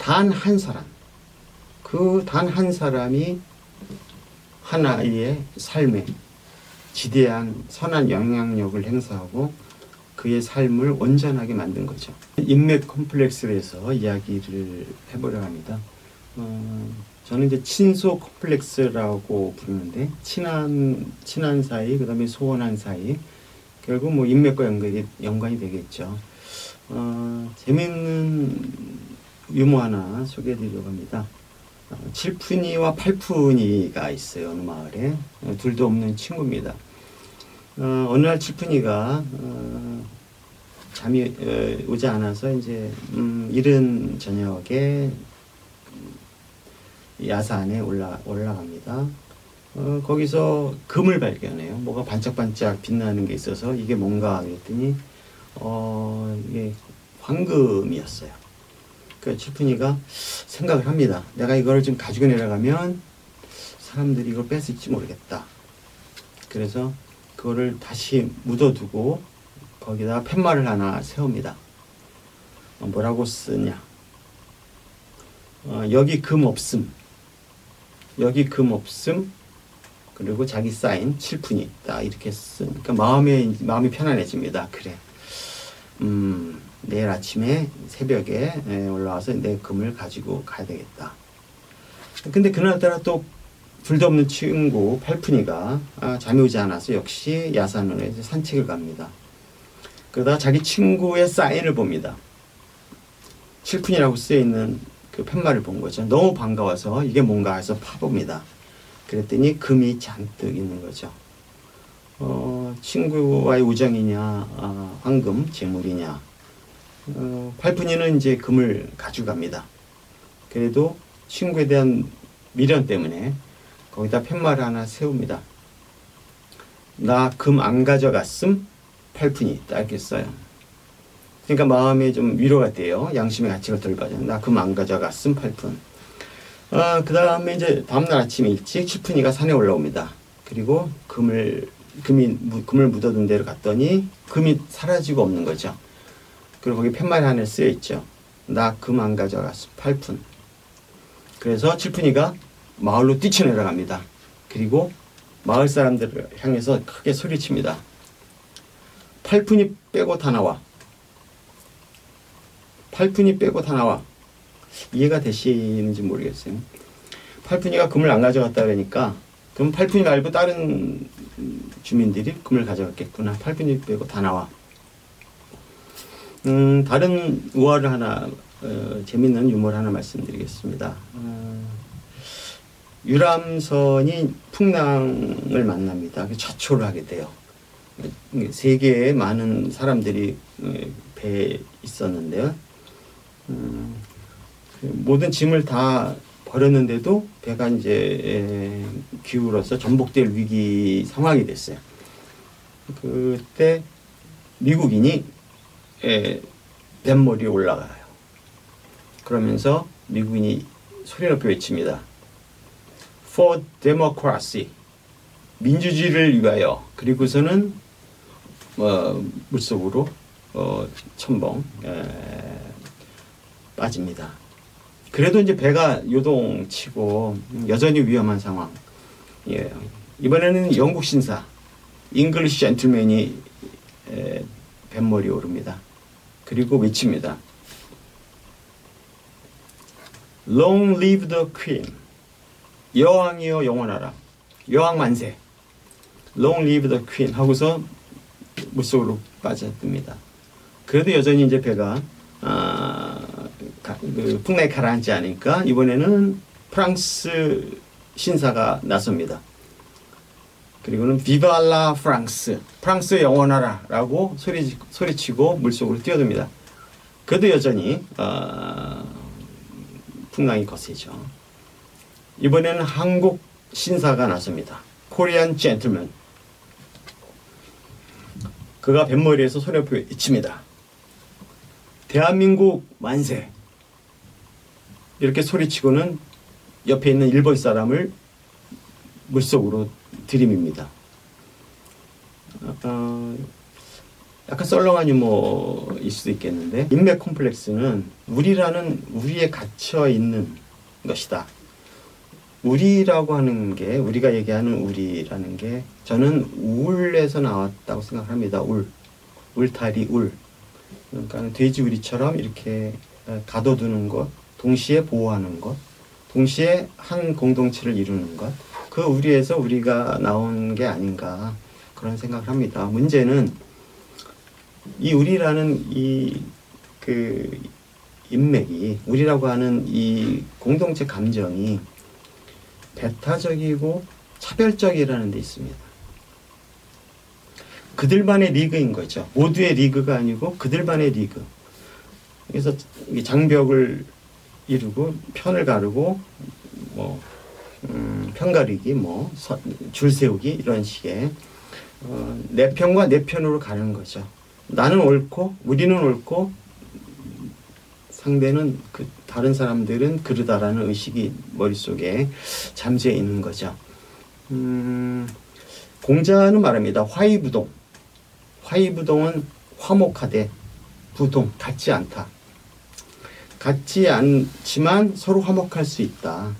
단 한 사람, 그 단 한 사람이 한 아이의 삶에 지대한 선한 영향력을 행사하고 그의 삶을 온전하게 만든 거죠. 인맥 컴플렉스에서 이야기를 해보려 합니다. 저는 이제 친소 컴플렉스라고 부르는데 친한 사이, 그다음에 소원한 사이, 결국 뭐 인맥과 연관이 되겠죠. 재미있는 유머 하나 소개해드리려고 합니다. 칠푼이와 팔푼이가 있어요. 어느 마을에 둘도 없는 친구입니다. 어느 날 칠푼이가 잠이 오지 않아서 이제 이른 저녁에 야산에 올라갑니다. 거기서 금을 발견해요. 뭐가 반짝반짝 빛나는 게 있어서 이게 뭔가 그랬더니 이게 황금이었어요. 그 칠푼이가 생각을 합니다. 내가 이걸 좀 가지고 내려가면 사람들이 이걸 뺏을지 모르겠다. 그래서 그거를 다시 묻어두고 거기다가 팻말을 하나 세웁니다. 뭐라고 쓰냐? 여기 금 없음. 여기 금 없음. 그리고 자기 사인 칠푼이 있다. 이렇게 쓰니까 마음이 편안해집니다. 그래. 내일 아침에 새벽에 올라와서 내 금을 가지고 가야 되겠다. 근데 그날따라 또 둘도 없는 친구 팔푼이가 잠이 오지 않아서 역시 야산으로 산책을 갑니다. 그러다가 자기 친구의 사인을 봅니다. 칠푼이라고 쓰여있는 그 팻말을 본 거죠. 너무 반가워서 이게 뭔가 해서 파봅니다. 그랬더니 금이 잔뜩 있는 거죠. 친구와의 우정이냐, 황금, 재물이냐. 팔푼이는 이제 금을 가져갑니다. 그래도 친구에 대한 미련 때문에 거기다 팻말을 하나 세웁니다. 나 금 안 가져갔음? 팔푼이 딱 이렇게 써요. 그러니까 마음에 좀 위로가 돼요. 양심의 가치가 덜 빠져. 나 금 안 가져갔음? 팔푼. 그 다음에 이제 다음날 아침 일찍 칠푼이가 산에 올라옵니다. 그리고 금을 묻어둔 데로 갔더니 금이 사라지고 없는 거죠. 그리고 거기 팻말이 하나 쓰여 있죠. 나 금 안 가져갔음? 팔푼. 그래서 칠푼이가 마을로 뛰쳐내려갑니다. 그리고 마을 사람들을 향해서 크게 소리칩니다. 팔푼이 빼고 다 나와. 팔푼이 빼고 다 나와. 이해가 되시는지 모르겠어요. 팔푼이가 금을 안 가져갔다 그러니까 그럼 팔푼이 말고 다른 주민들이 금을 가져갔겠구나. 팔푼이 빼고 다 나와. 다른 우화를 하나 재밌는 유머를 하나 말씀드리겠습니다. 유람선이 풍랑을 만납니다. 좌초를 하게 돼요. 세계에 많은 사람들이 배에 있었는데요. 모든 짐을 다 버렸는데도 배가 이제 기울어서 전복될 위기 상황이 됐어요. 그때 미국인이 뱃머리에 올라가요. 그러면서 미국인이 소리 높여 외칩니다. For democracy. 민주주의를 위하여. 그리고서는 물속으로 첨벙 빠집니다. 그래도 이제 배가 요동치고 여전히 위험한 상황. 예. 이번에는 영국 신사 잉글리시 젠틀맨이 뱃머리에 오릅니다. 그리고 외칩니다. Long live the queen. 여왕이여 영원하라. 여왕 만세. Long live the queen 하고서 물속으로 빠져듭니다. 그래도 여전히 이제 배가 그 풍랑에 가라앉지 않으니까 이번에는 프랑스 신사가 나섭니다. 그리고는 Viva la France, 프랑스 영원하라 라고 소리치고 물속으로 뛰어듭니다. 그래도 여전히 풍랑이 거세죠. 이번에는 한국 신사가 나섭니다. Korean gentleman. 그가 뱃머리에서 소리를 외칩니다. 대한민국 만세. 이렇게 소리치고는 옆에 있는 일본 사람을 물속으로 들이밉니다. 약간 썰렁한 유머일 수도 있겠는데, 인맥 콤플렉스는 우리에 갇혀 있는 것이다. 우리라고 하는 게, 우리가 얘기하는 우리라는 게 저는 울에서 나왔다고 생각합니다. 울타리 울. 그러니까 돼지우리처럼 이렇게 가둬두는 것, 동시에 보호하는 것, 동시에 한 공동체를 이루는 것, 그 우리에서 우리가 나온 게 아닌가 그런 생각을 합니다. 문제는 이 우리라는 그 인맥이, 우리라고 하는 이 공동체 감정이 배타적이고 차별적이라는 데 있습니다. 그들만의 리그인 거죠. 모두의 리그가 아니고 그들만의 리그. 그래서 장벽을 이루고 편을 가르고 편 가르기, 줄 세우기 이런 식의 내 편과 내 편으로 가는 거죠. 나는 옳고 우리는 옳고 상대는 다른 사람들은 그르다라는 의식이 머릿속에 잠재해 있는 거죠. 공자는 말합니다. 화이부동. 화이부동은 화목하되 부동, 같지 않다. 같지 않지만 서로 화목할 수 있다.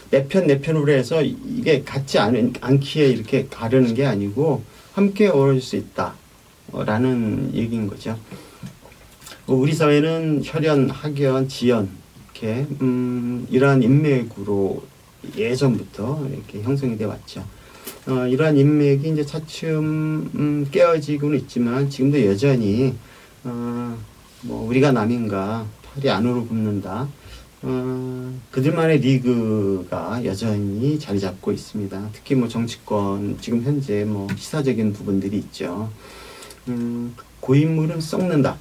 내 편으로 해서 이게 같지 않기에 이렇게 가르는 게 아니고 함께 어울릴 수 있다. 라는 얘기인 거죠. 우리 사회는 혈연, 학연, 지연 이렇게 이러한 인맥으로 예전부터 이렇게 형성이 되어 왔죠. 이러한 인맥이 이제 차츰 깨어지고는 있지만 지금도 여전히 우리가 남인가 팔이 안으로 굽는다. 그들만의 리그가 여전히 자리 잡고 있습니다. 특히 정치권 지금 현재 시사적인 부분들이 있죠. 고인물은 썩는다.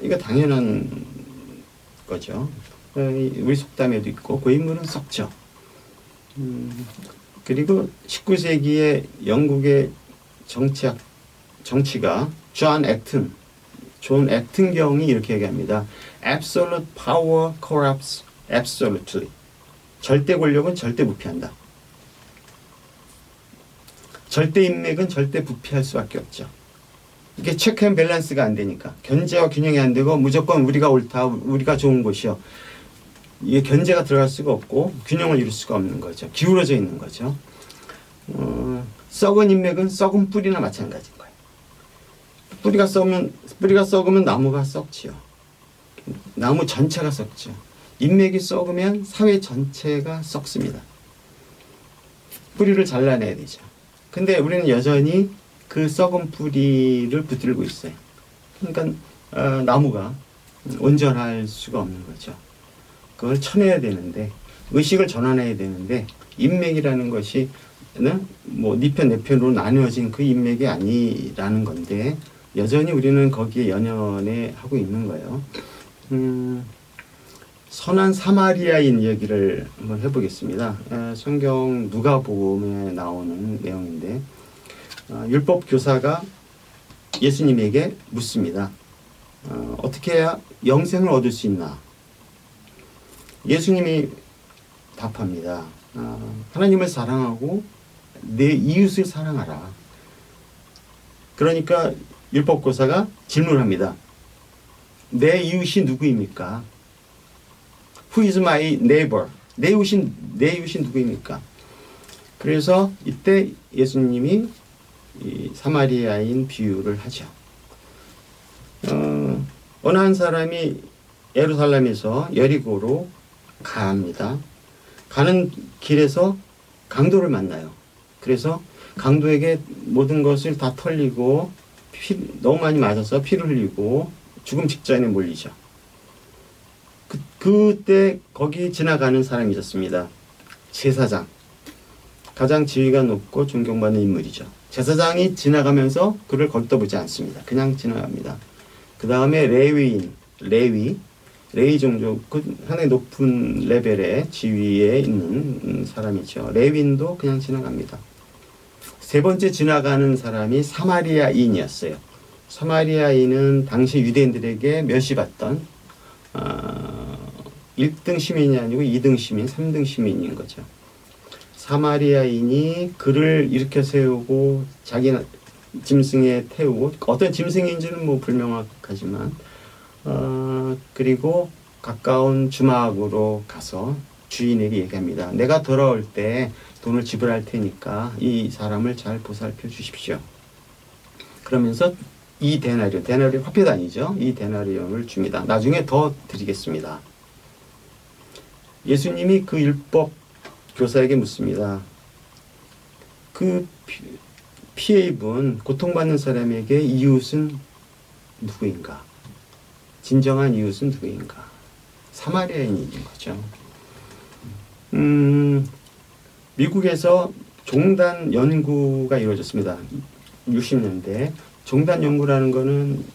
이거 당연한 거죠. 우리 속담에도 있고 고인물은 썩죠. 그리고 19세기의 영국의 정치가 존 액튼 경이 이렇게 얘기합니다. Absolute power corrupts absolutely. 절대 권력은 절대 부패한다. 절대 인맥은 절대 부패할 수밖에 없죠. 이게 체크 앤 밸런스가 안 되니까, 견제와 균형이 안 되고 무조건 우리가 옳다, 우리가 좋은 곳이요. 이게 견제가 들어갈 수가 없고 균형을 이룰 수가 없는 거죠. 기울어져 있는 거죠. 썩은 인맥은 썩은 뿌리나 마찬가지인 거예요. 뿌리가 썩으면 나무가 썩지요. 나무 전체가 썩죠. 인맥이 썩으면 사회 전체가 썩습니다. 뿌리를 잘라내야 되죠. 근데 우리는 여전히 그 썩은 뿌리를 붙들고 있어요. 그러니까 나무가 온전할 수가 없는 거죠. 그걸 쳐내야 되는데, 의식을 전환해야 되는데, 인맥이라는 것이 네 편, 내 편으로 나누어진 그 인맥이 아니라는 건데, 여전히 우리는 거기에 연연해 하고 있는 거예요. 선한 사마리아인 이야기를 한번 해보겠습니다. 성경 누가복음에 나오는 내용인데, 율법 교사가 예수님에게 묻습니다. 어떻게 해야 영생을 얻을 수 있나? 예수님이 답합니다. 하나님을 사랑하고 내 이웃을 사랑하라. 그러니까 율법 교사가 질문합니다. 내 이웃이 누구입니까? Who is my neighbor? 내 이웃이 누구입니까? 그래서 이때 예수님이 이 사마리아인 비유를 하죠. 어느 한 사람이 예루살렘에서 여리고로 갑니다. 가는 길에서 강도를 만나요. 그래서 강도에게 모든 것을 다 털리고 너무 많이 맞아서 피를 흘리고 죽음 직전에 몰리죠. 그때 거기 지나가는 사람이 있었습니다. 제사장. 가장 지위가 높고 존경받는 인물이죠. 제사장이 지나가면서 그를 걸떠보지 않습니다. 그냥 지나갑니다. 그 다음에 레위 종족, 상당히 높은 레벨의 지위에 있는 사람이죠. 레윈도 그냥 지나갑니다. 세 번째 지나가는 사람이 사마리아인이었어요. 사마리아인은 당시 유대인들에게 멸시받던 1등 시민이 아니고 2등 시민, 3등 시민인 거죠. 사마리아인이 그를 일으켜 세우고 자기 짐승에 태우고 어떤 짐승인지는 뭐 불명확하지만 그리고 가까운 주막으로 가서 주인에게 얘기합니다. 내가 돌아올 때 돈을 지불할 테니까 이 사람을 잘 보살펴 주십시오. 그러면서 이 데나리온 화폐 단위죠. 이 데나리온을 줍니다. 나중에 더 드리겠습니다. 예수님이 그 율법 교사에게 묻습니다. 그 피해 입은 고통받는 사람에게 이웃은 누구인가? 진정한 이웃은 누구인가? 사마리아인인 거죠. 미국에서 종단 연구가 이루어졌습니다. 60년대. 종단 연구라는 거는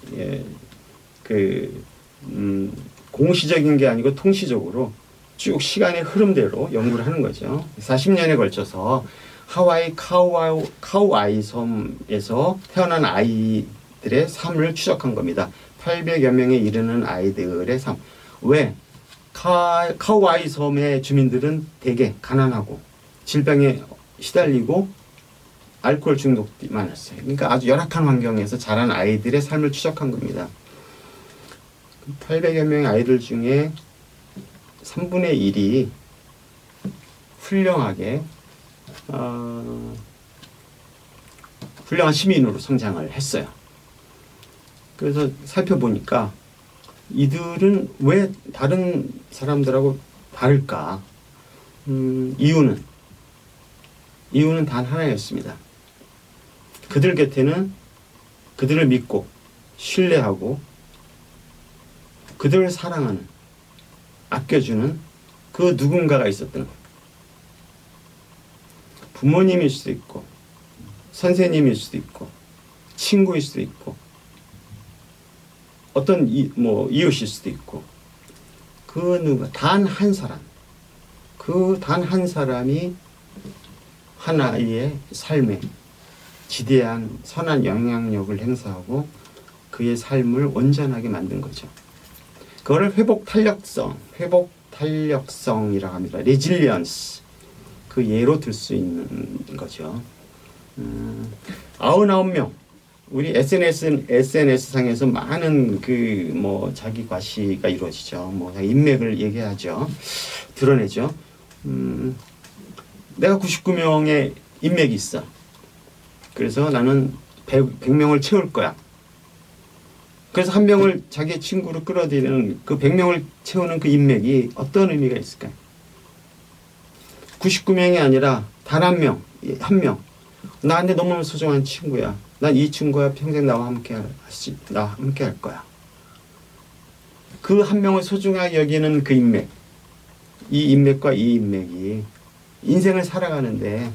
공시적인 게 아니고 통시적으로 쭉 시간의 흐름대로 연구를 하는 거죠. 40년에 걸쳐서 하와이 카우아이 섬에서 태어난 아이들의 삶을 추적한 겁니다. 800여 명에 이르는 아이들의 삶. 왜? 카우아이 섬의 주민들은 대개 가난하고 질병에 시달리고 알코올 중독이 많았어요. 그러니까 아주 열악한 환경에서 자란 아이들의 삶을 추적한 겁니다. 800여 명의 아이들 중에 3분의 1이 훌륭하게 훌륭한 시민으로 성장을 했어요. 그래서 살펴보니까 이들은 왜 다른 사람들하고 다를까? 이유는 단 하나였습니다. 그들 곁에는 그들을 믿고 신뢰하고 그들을 사랑하는, 아껴주는 그 누군가가 있었던 거예요. 부모님일 수도 있고 선생님일 수도 있고 친구일 수도 있고 어떤 이웃일 수도 있고 그 누가 단 한 사람, 그 단 한 사람이 하나의 삶에 지대한 선한 영향력을 행사하고 그의 삶을 온전하게 만든 거죠. 그거를 회복 탄력성이라고 합니다. 레질리언스. 그 예로 들 수 있는 거죠. 99명. 우리 SNS상에서 많은 자기 과시가 이루어지죠. 인맥을 얘기하죠. 드러내죠. 내가 99명의 인맥이 있어. 그래서 나는 100명을 채울 거야. 그래서 한 명을 자기의 친구로 끌어들이는 그 100명을 채우는 그 인맥이 어떤 의미가 있을까요? 99명이 아니라 단 한 명. 나한테 너무 소중한 친구야. 난 이 친구와 평생 나와 함께 할 거야. 그 한 명을 소중하게 여기는 그 인맥. 이 인맥과 이 인맥이 인생을 살아가는데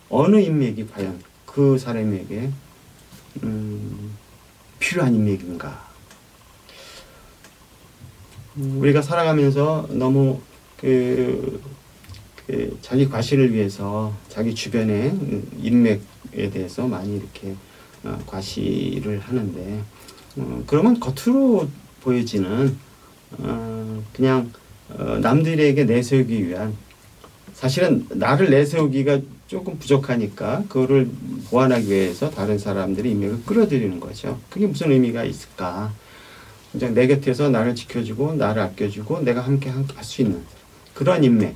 어느 인맥이 과연 그 사람에게 필요한 인맥인가. 우리가 살아가면서 너무 자기 과시를 위해서 자기 주변의 인맥에 대해서 많이 이렇게 과시를 하는데 그러면 겉으로 보여지는 그냥 남들에게 내세우기 위한, 사실은 나를 내세우기가 조금 부족하니까 그거를 보완하기 위해서 다른 사람들의 인맥을 끌어들이는 거죠. 그게 무슨 의미가 있을까? 그냥 내 곁에서 나를 지켜주고 나를 아껴주고 내가 함께 할 수 있는 그런 인맥.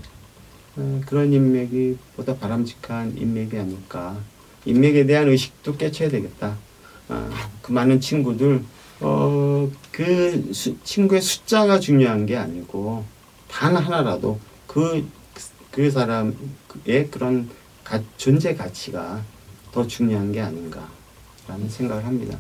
그런 인맥이 보다 바람직한 인맥이 아닐까. 인맥에 대한 의식도 깨쳐야 되겠다. 그 많은 친구들, 그 친구의 숫자가 중요한 게 아니고 단 하나라도 그 사람의 그런 존재 가치가 더 중요한 게 아닌가라는 생각을 합니다.